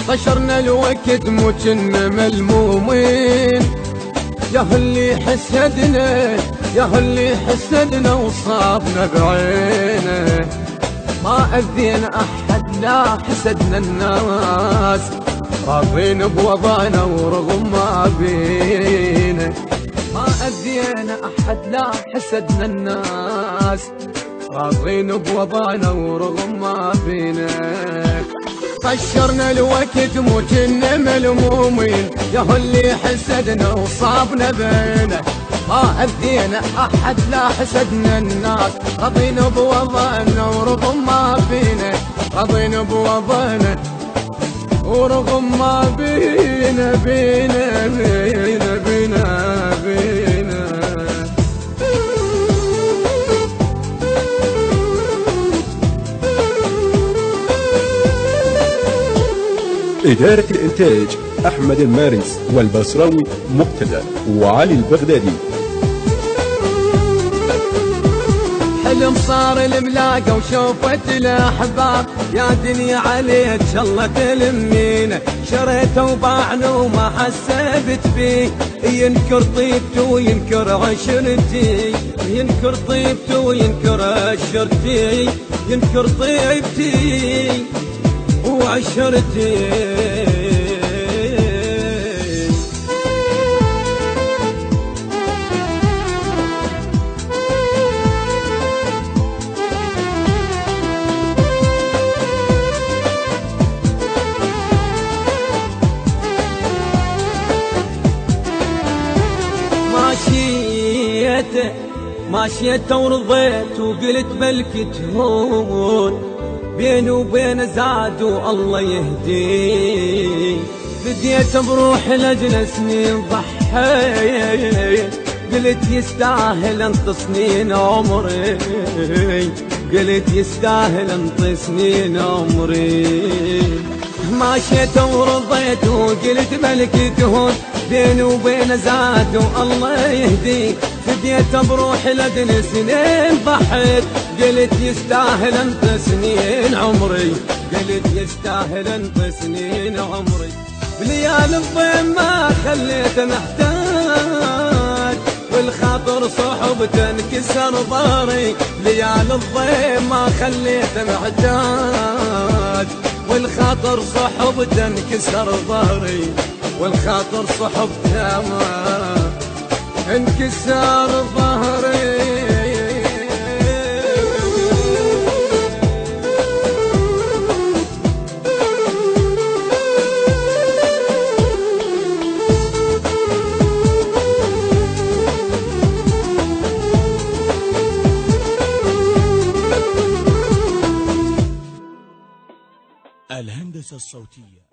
طشرنا الوقت مو كنا ملمومين، يا اللي حسدنا وصابنا بعينه. ما أذينا أحد لا حسدنا الناس، راضين بوضعنا ورغم ما بينا. ما أذينا أحد لا حسدنا الناس، راضين بوضعنا ورغم ما بينا. طشرنا الوقت مو كنا ملمومين، يا اللي حسدنا وصابنا بينه. ما أذينا أحد لا حسدنا الناس، راضين بوضعنا ورغم ما بينا. راضين بوضعنا ورغم ما بينا بينا بينا بينا بينا. إدارة الإنتاج أحمد المارس والبصراوي مقتدى وعلي البغدادي. حلم صار الملاقة وشوفت الأحباب، يا دنيا عليك الله تلمينا. شريته وباعنا وما حسبت فيه، ينكر طيبته وينكر عشرتي. ينكر طيبته وينكر عشرتي، ينكر طيبتي وعشرتي. ماشيته ورضيت وقلت بلكي تهون، بيني وبين زاد والله يهدي. بديت بروح لجل سنين ضحيت، قلت يستاهل انط سنين عمري. قلت يستاهل انط سنين عمري. ماشيت ورضيت وقلت بلكي تهون، بيني وبين زاد والله يهدي. فديت بروح لدن سنين ضحيت، قلت يستاهل انت سنين عمري. قلت يستاهل انت سنين عمري. بليال الضيم ما خليته محتاج، والخاطر صحبته انكسر ظهري. ليال الضيم ما خليته محتاج، والخاطر صحبته انكسر ظهري. والخاطر صحبته ما انكسر ظهري. الهندسة الصوتية